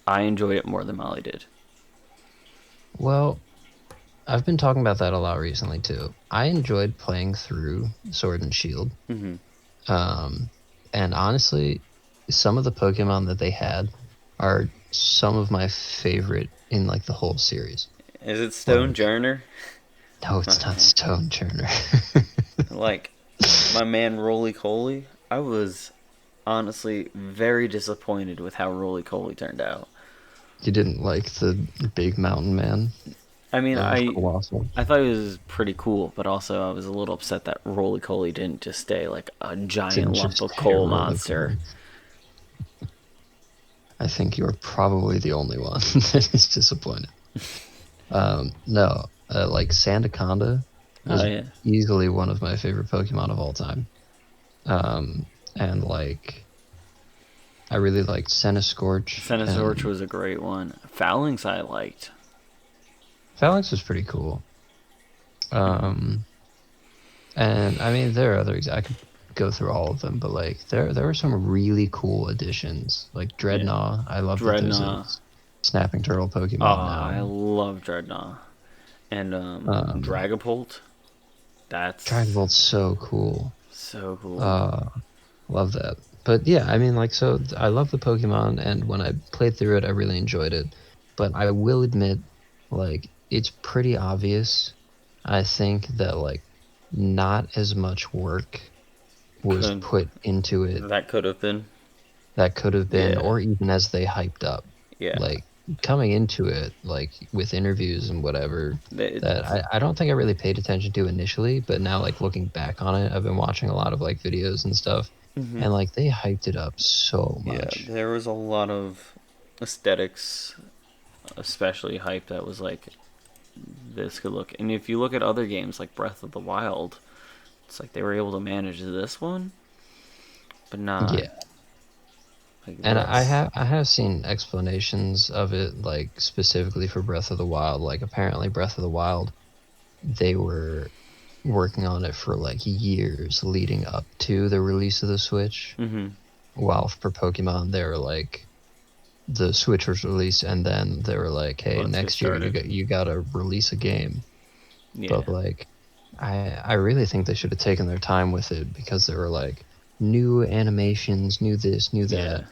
I enjoyed it more than Molly did. Well, I've been talking about that a lot recently too. I enjoyed playing through Sword and Shield. Mm-hmm. Um, and honestly, some of the Pokemon that they had are some of my favorite in like the whole series. Is it Stone Like, Journer? no, it's not Okay. Stone Churner. Like, my man Roly Coly, I was honestly very disappointed with how Roly Coly turned out. You didn't like the big mountain man I mean, of Colossal? I thought he was pretty cool, but also I was a little upset that Roly Coly didn't just stay like a giant Didn't lump just of stay coal roly monster. poly. I think you're probably the only one that is disappointed. No, like Sandaconda Oh was yeah, easily one of my favorite Pokemon of all time. And like I really liked Centiskorch, Centiskorch and was a great one. Phalanx I liked. Phalanx was pretty cool. Mm-hmm. Um, and I mean there are others I could go through all of them, but like there were some really cool additions, like Yeah, Dreadnought. I love that there's a Dreadnought. snapping turtle Oh, Pokemon I now. love Dreadnought. And Um, Dragapult. Dragon That's Ball's so cool. so cool. Uh, Love that. But yeah, I mean, like, so I love the Pokemon, and when I played through it, I really enjoyed it. But I will admit, like, it's pretty obvious. I think that, like, not as much work was Could put into it that could have been? that could have been, Yeah, or even as they hyped up. yeah. Like, coming into it, like, with interviews and whatever, that It's, I don't think I really paid attention to initially, but now, like, looking back on it, I've been watching a lot of, like, videos and stuff, mm-hmm. and, like, they hyped it up so Yeah, much. there was a lot of aesthetics, especially hype, that was like, this could look. And if you look at other games like Breath of the Wild, it's like they were able to manage this one, but not Yeah. like And this. I have seen explanations of it, like, specifically for Breath of the Wild. Like, apparently, Breath of the Wild, they were working on it for, like, years leading up to the release of the Switch. Mm-hmm. While for Pokemon, they were like, the Switch was released, and then they were like, "Hey, Let's get next year started. you gotta release a game." Yeah. But like, I really think they should have taken their time with it, because there were like new animations, new this, new Yeah. that,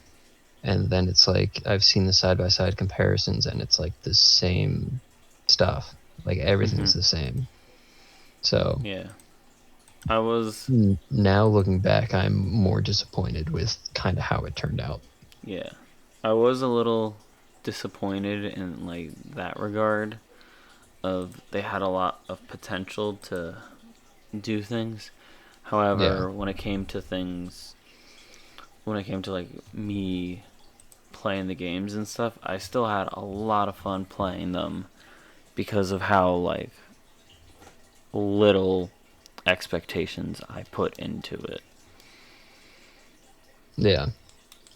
and then it's like I've seen the side by side comparisons, and it's like the same stuff. Like Mm-hmm. everything's the same. So Yeah. I was. now looking back, I'm more disappointed with kind of how it turned out. Yeah. I was a little disappointed in like that regard of they had a lot of potential to do things. Yeah, However, when it came to like me playing the games and stuff, I still had a lot of fun playing them because of how like little expectations I put into it. Yeah.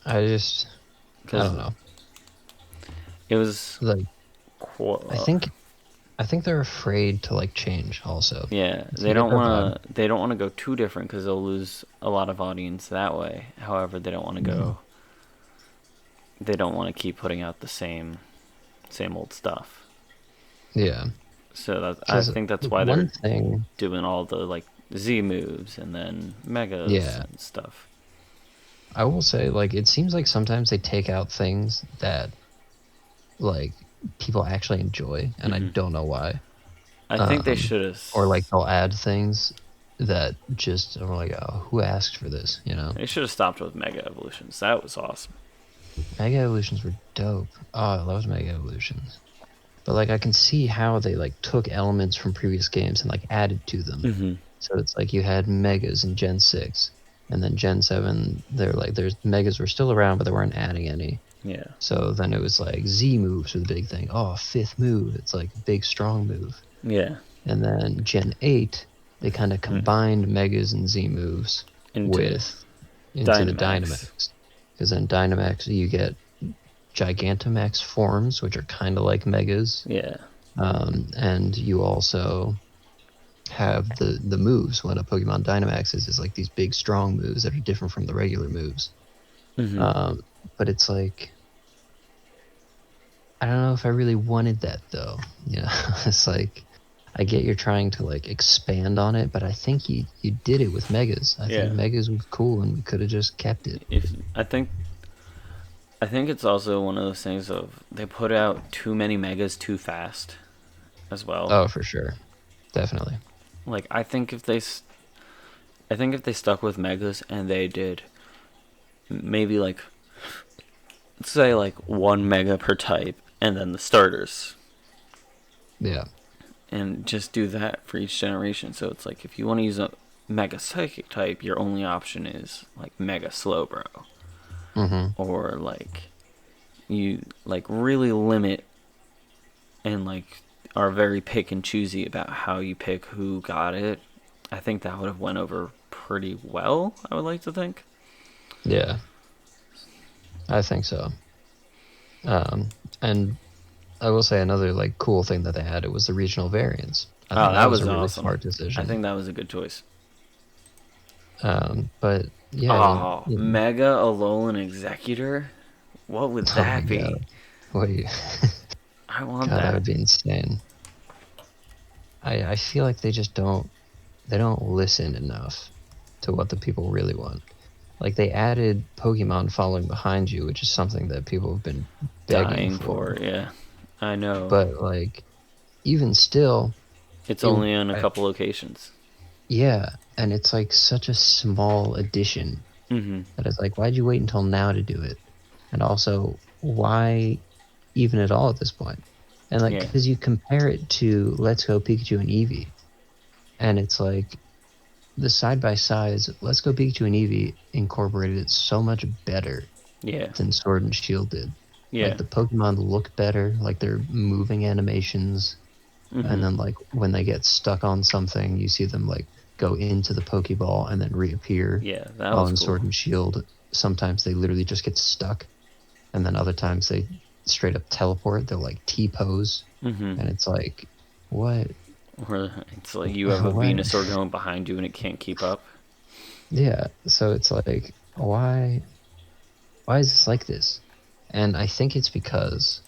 I don't know. It was like I think they're afraid to like change also. Yeah, they don't want to go too different because they'll lose a lot of audience that way. However, they don't want to go. They don't want to keep putting out the same old stuff. Yeah. So I think that's why they're doing all the like Z moves and then megas and stuff. I will say, like, it seems like sometimes they take out things that like people actually enjoy, and I don't know why. I think they should have. Or like they'll add things that just are like, oh, who asked for this? You know? They should have stopped with Mega Evolutions. That was awesome. Mega Evolutions were dope. Oh, I love Mega Evolutions. But like I can see how they like took elements from previous games and like added to them. So it's like you had Megas in Gen 6, and then Gen 7, there's Megas were still around, but they weren't adding any. Yeah. So then it was like Z moves were the big thing. Oh, fifth move. It's like a big, strong move. Yeah. And then Gen 8, they kind of combined Megas and Z moves into the Dynamax. Because then Dynamax, you get Gigantamax forms, which are kind of like Megas. Yeah. And you also have the moves when a Pokemon Dynamaxes is like these big, strong moves that are different from the regular moves. But it's like, I don't know if I really wanted that though. You know, it's like, I get you're trying to like expand on it, but I think you did it with Megas. I think Megas was cool, and we could have just kept it. I think it's also one of those things of they put out too many Megas too fast, as well. Oh, for sure, definitely. Like I think if they stuck with Megas and they did maybe like, let's say like 1 Mega per type, and then the starters. Yeah. And just do that for each generation. So it's like if you want to use a Mega Psychic type, your only option is like Mega Slowbro. Or like you like really limit and like are very pick and choosy about how you pick who got it. I think that would have went over pretty well, I would like to think. Yeah. I think so. And I will say another like cool thing that they had, it was the regional variants. I think that was a really awesome. Smart decision. I think that was a good choice. But yeah. Mega Alolan Executor? What would that be? God. Wait. I want that. That would be insane. I feel like they just don't listen enough to what the people really want. Like they added Pokemon following behind you, which is something that people have been begging for. Yeah. I know. But like even still, it's only in a couple locations. Yeah, and it's like such a small addition that it's like, why'd you wait until now to do it? And also, why even at all at this point? And like, because you compare it to Let's Go Pikachu and Eevee, and it's like the side by sides. Let's Go Pikachu and Eevee incorporated it so much better than Sword and Shield did. Yeah. Like the Pokemon look better, like their moving animations. And then like when they get stuck on something, you see them like go into the Pokeball and then reappear. Yeah, that was in cool. Sword and Shield, sometimes they literally just get stuck. And then other times they straight up teleport. They'll like T-pose. And it's like, what? Or it's like you have a Venusaur going behind you and it can't keep up. Yeah, so it's like, why is this like this? And I think it's because,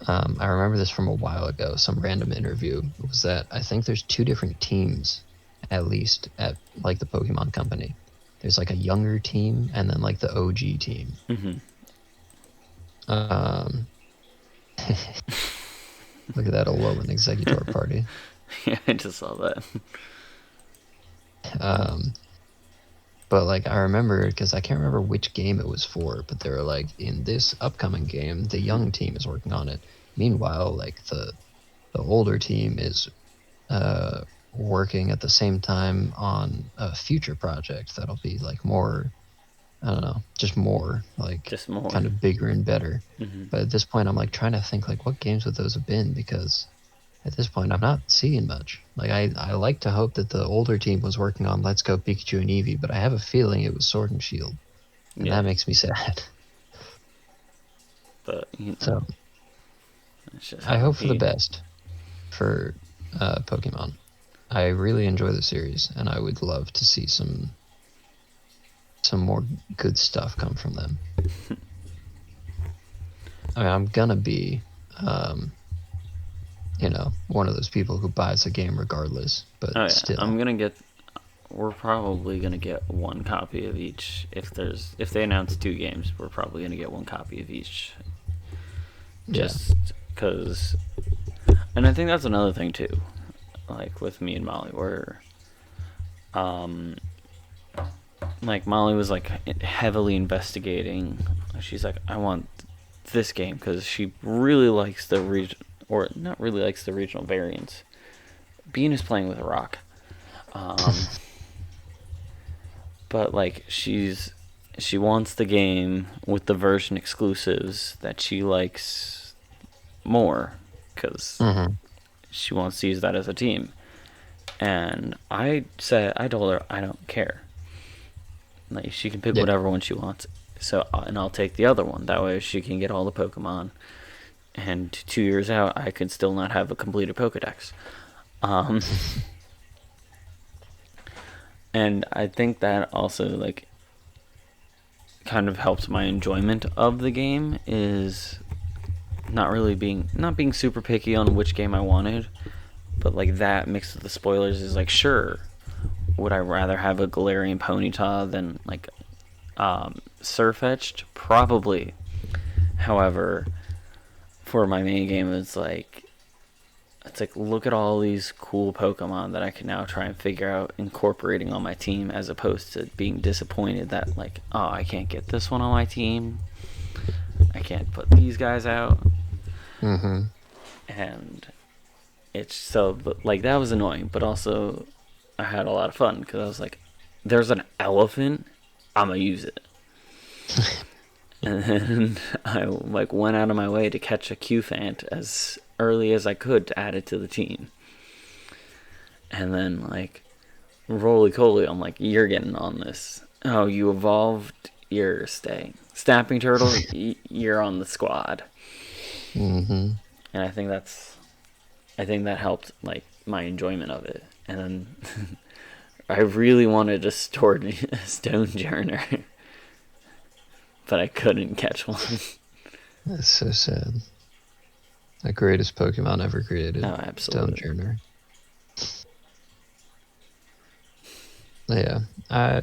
I remember this from a while ago, some random interview, was that I think there's 2 different teams, at least, at like the Pokemon Company. There's like a younger team and then like the OG team. Look at that Alolan Executor party. Yeah, I just saw that. But like I remember, because I can't remember which game it was for, but they were like, in this upcoming game, the young team is working on it. Meanwhile, like the older team is working at the same time on a future project that'll be like more, I don't know, just more kind of bigger and better. But at this point, I'm like trying to think like what games would those have been, because at this point, I'm not seeing much. Like, I like to hope that the older team was working on Let's Go Pikachu and Eevee, but I have a feeling it was Sword and Shield. And Yeah, that makes me sad. but So, it's just I how hope for the he. best for Pokemon. I really enjoy the series, and I would love to see some more good stuff come from them. I mean, I'm gonna be, one of those people who buys a game regardless, but Oh yeah, still. we're probably gonna get one copy of each. If they announce 2 games, we're probably gonna get one copy of each. Yeah. Just because, and I think that's another thing too. Like with me and Molly, where, like Molly was like heavily investigating. She's like, I want this game because she really likes the region, or not really likes the regional variants. Bean is playing with a rock. But like she wants the game with the version exclusives that she likes more because she wants to use that as a team. And I told her I don't care. Like she can pick whatever one she wants. So and I'll take the other one. That way she can get all the Pokemon. And 2 years out, I could still not have a completed Pokedex. And I think that also like kind of helps my enjoyment of the game is not being super picky on which game I wanted, but like that mixed with the spoilers is like, sure, would I rather have a Galarian Ponyta than like Surfetched? Probably. However, for my main game, it's like look at all these cool Pokemon that I can now try and figure out incorporating on my team, as opposed to being disappointed that like, oh, I can't get this one on my team. I can't put these guys out. And it's so like that was annoying, but also I had a lot of fun because I was like, there's an elephant, I'm gonna use it. And then I like went out of my way to catch a Q-Fant as early as I could to add it to the team. And then like, roly coly, I'm like, you're getting on this. Oh, you evolved, you're staying. Snapping Turtle, you're on the squad. And I think that helped like my enjoyment of it. And then I really wanted a Stonejourner, but I couldn't catch one. That's so sad. The greatest Pokemon ever created. Oh, absolutely. Stonejourner. Yeah, I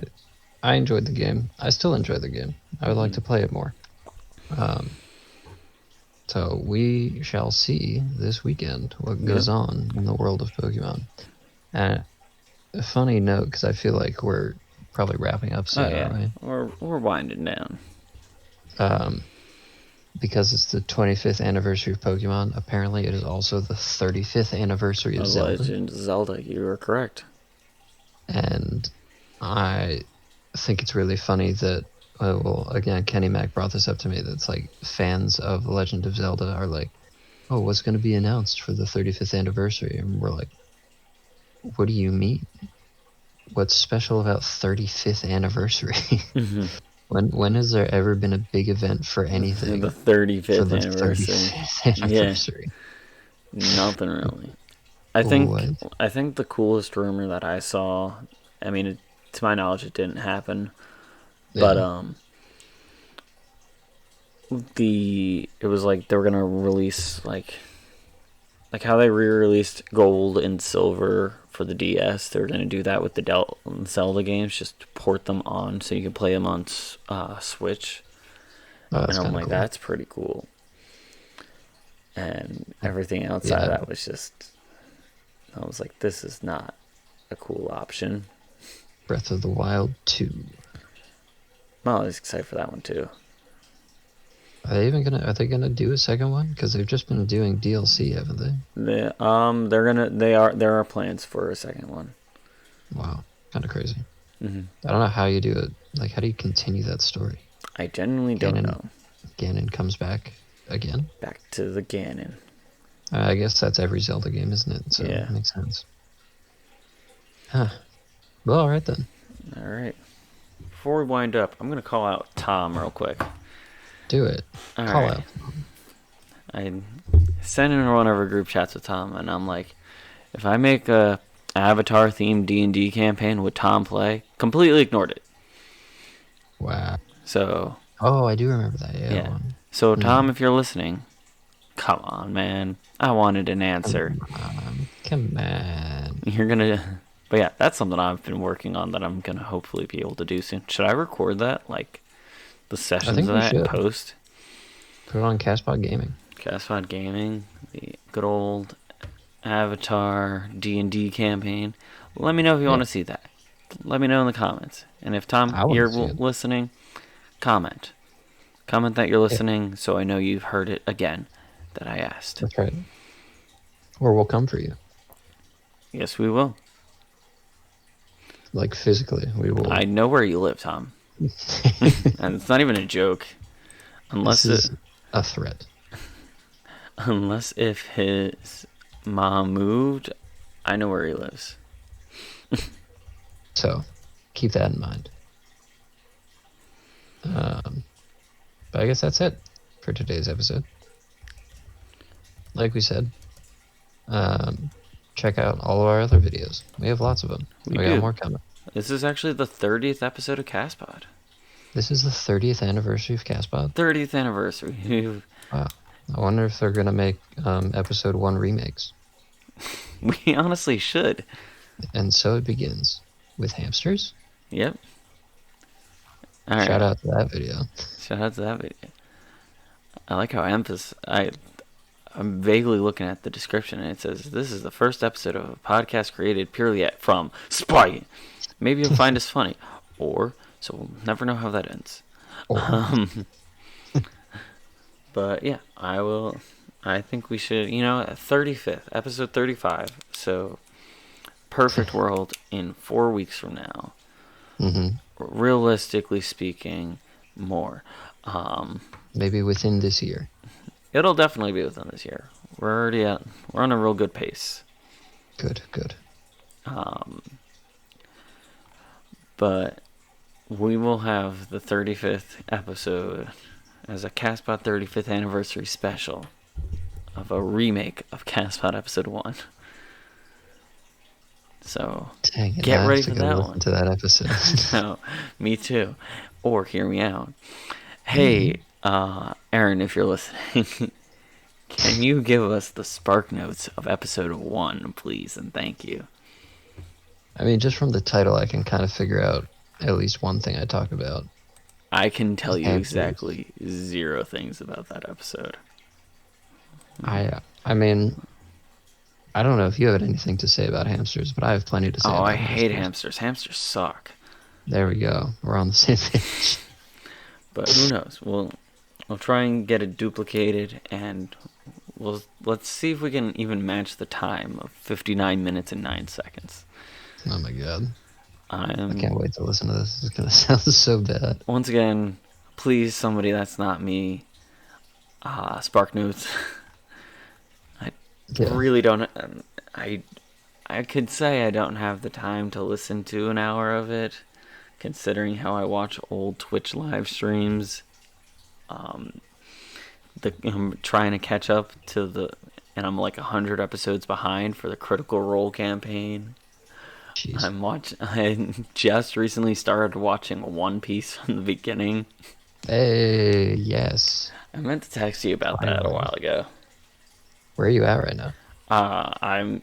enjoyed the game. I still enjoy the game. I would like to play it more. So we shall see this weekend what goes on in the world of Pokemon. And a funny note, because I feel like we're probably wrapping up soon, aren't we? We're winding down. Because it's the 25th anniversary of Pokemon, apparently it is also the 35th anniversary of Zelda. Legend of Zelda, you are correct. And I think it's really funny that, well, again, Kenny Mac brought this up to me, that's like fans of The Legend of Zelda are like, oh, what's going to be announced for the 35th anniversary? And we're like, what do you mean? What's special about 35th anniversary? When has there ever been a big event for anything? The 35th anniversary. 35th anniversary. Yeah. Nothing really. I think the coolest rumor that I saw, I mean, to my knowledge, it didn't happen, but it was like they were gonna release like how they re-released Gold and Silver for the DS. They're gonna do that with the Zelda games, just port them on so you can play them on Switch. And I'm like, cool. That's pretty cool. And everything outside of that was just, I was like, this is not a cool option. Breath of the Wild 2. I'm always excited for that one too. Are they gonna do a second one? Because they've just been doing DLC, haven't they? There are plans for a second one. Wow, kind of crazy. I don't know how you do it. Like, how do you continue that story? I genuinely don't know. Ganon comes back again? Back to the Ganon. I guess that's every Zelda game, isn't it? So Yeah. it makes sense. Huh. Well, all right then. All right. Before we wind up, I'm gonna call out Tom real quick. Do it. All Call right. out. I sent in one of our group chats with Tom, and I'm like, if I make a Avatar themed D&D campaign, would Tom play? Completely ignored it. Wow. So. Oh, I do remember that. Yeah. So Tom, if you're listening, come on, man. I wanted an answer. Come on. You're gonna. But yeah, that's something I've been working on that I'm gonna hopefully be able to do soon. Should I record that, like the sessions of that, and post? Put it on Castpod Gaming. Castpod Gaming, the good old Avatar D&D campaign. Let me know if you want to see that. Let me know in the comments. And if Tom, you're listening, comment. Comment that you're listening, so I know you've heard it again that I asked. That's right. Or we'll come for you. Yes, we will. Like physically, we will. I know where you live, Tom. And it's not even a joke. Unless this is a threat. Unless if his mom moved, I know where he lives. So, keep that in mind. But I guess that's it for today's episode. Like we said, check out all of our other videos. We have lots of them. We got more coming. This is actually the 30th episode of Castpod. This is the 30th anniversary of Castpod? 30th anniversary. Wow. I wonder if they're going to make episode 1 remakes. We honestly should. And so it begins with hamsters. Yep. All right. Shout out to that video. I like how I'm vaguely looking at the description, and it says, this is the first episode of a podcast created purely from spite. Maybe you'll find us funny. Or, so we'll never know how that ends. But yeah, I think we should, 35th, episode 35. So, perfect world in 4 weeks from now. Mm-hmm. Realistically speaking, more. Maybe within this year. It'll definitely be within this year. We're on a real good pace. Good. But we will have the 35th episode as a Castpod 35th anniversary special of a remake of Castpod episode 1. So get ready for that one. To that episode. No, me too. Or hear me out. Hey, Aaron, if you're listening, can you give us the spark notes of episode 1, please, and thank you. I mean, just from the title, I can kind of figure out at least one thing I talk about. I can tell you exactly 0 things about that episode. I mean, I don't know if you have anything to say about hamsters, but I have plenty to say about hamsters. I hate hamsters. Hamsters suck. There we go. We're on the same page. But who knows? We'll try and get it duplicated, and let's see if we can even match the time of 59 minutes and 9 seconds. Oh my god. I can't wait to listen to this. It's going to sound so bad. Once again, please, somebody that's not me, spark notes. Really don't. I could say I don't have the time to listen to an hour of it, considering how I watch old Twitch live streams. I'm trying to catch up to and I'm like 100 episodes behind for the Critical Role campaign. Jeez. I just recently started watching One Piece from the beginning. Hey, yes. I meant to text you about that a while ago. Where are you at right now?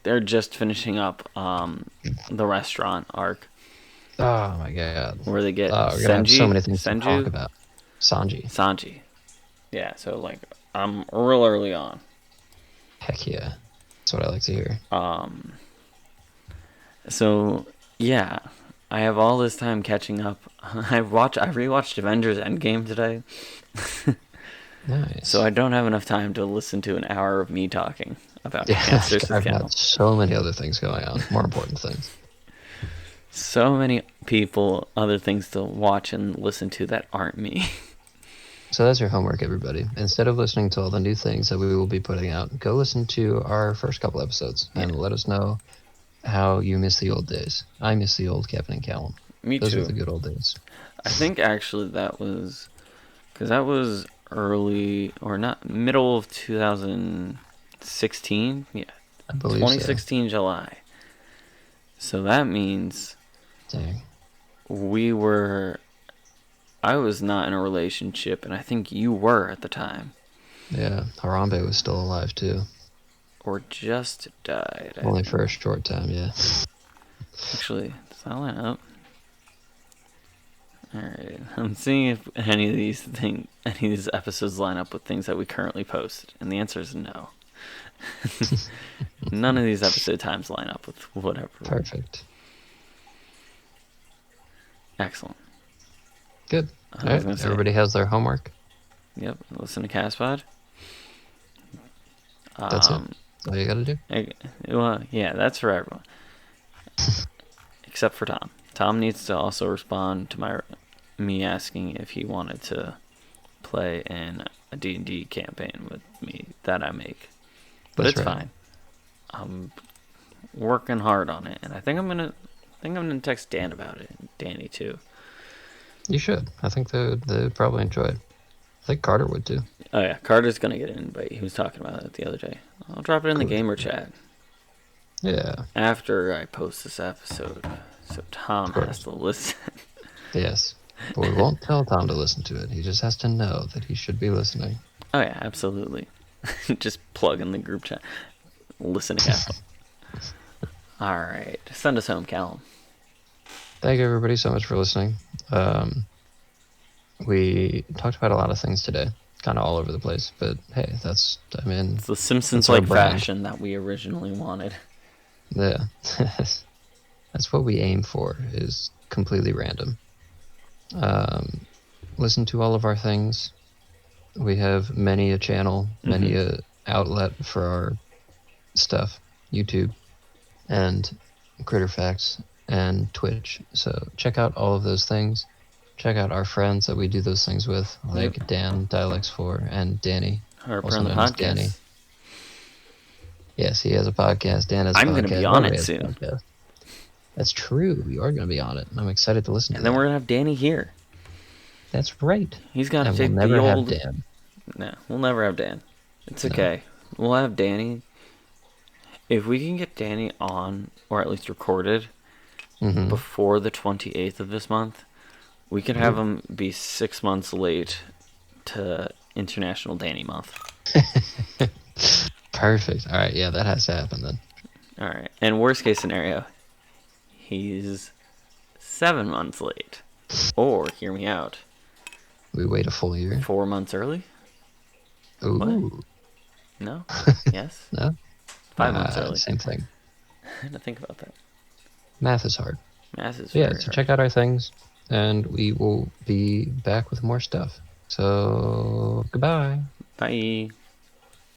They're just finishing up the restaurant arc. Oh my god. Where they get Senji. So many things to talk about. Sanji. Yeah, so like I'm real early on. Heck yeah. That's what I like to hear. So yeah, I have all this time catching up. I rewatched Avengers Endgame today. Nice. So I don't have enough time to listen to an hour of me talking about hamsters. I've got so many other things going on, more important things. So many other things to watch and listen to that aren't me. So that's your homework, everybody. Instead of listening to all the new things that we will be putting out, go listen to our first couple episodes and let us know how you miss the old days. I miss the old Kevin and Callum. Me Those too. were the good old days. I think actually that was early or not middle of 2016. Yeah, I believe 2016 July. So that means Dang. I was not in a relationship, and I think you were at the time. Yeah, Harambe was still alive too. Or just died. Only for a short time, yeah. Actually, does that line up? Alright, I'm seeing if any of these episodes line up with things that we currently post, and the answer is no. None of these episode times line up with whatever. Perfect. Excellent. Good. All right. Everybody has their homework. Yep. Listen to Castpod. That's it. That's all you got to do. Well, yeah, that's for everyone, except for Tom. Tom needs to also respond to me asking if he wanted to play in a D&D campaign with me that I make. But it's fine. I'm working hard on it, and I think I'm gonna text Dan about it. Danny too. You should. I think they'd probably enjoy it. I think Carter would too. Oh yeah, Carter's gonna get an invite. He was talking about it the other day. I'll drop it in the gamer chat. Yeah. After I post this episode, so Tom has to listen. Yes. But we won't tell Tom to listen to it. He just has to know that he should be listening. Oh yeah, absolutely. Just plug in the group chat. Listen to Castpod. All right, send us home, Callum. Thank you, everybody, so much for listening. We talked about a lot of things today, kind of all over the place. But hey, it's the Simpsons-like fashion that we originally wanted. Yeah, that's what we aim for. Is completely random. Listen to all of our things. We have many a channel, many a outlet for our stuff. YouTube and Critter Facts and Twitch. So check out all of those things. Check out our friends that we do those things with, like Dan, Dialex4, and Danny. Also known as Danny. Yes, he has a podcast. Dan has a podcast. I'm going to be on it soon. That's true. You are going to be on it. I'm excited to listen to it. And then we're going to have Danny here. That's right. He's got to take the old... have Dan. No, we'll never have Dan. It's okay. We'll have Danny. If we can get Danny on, or at least recorded, before the 28th of this month, we could have him be 6 months late to International Danny Month. Perfect. All right, yeah, that has to happen then. All right, and worst case scenario, he's 7 months late. Or, hear me out, we wait a full year. 4 months early? Ooh. What? No? Yes? No? 5 months early. Same thing. I had to think about that. Math is hard. Very so check out our things, and we will be back with more stuff. So, goodbye. Bye.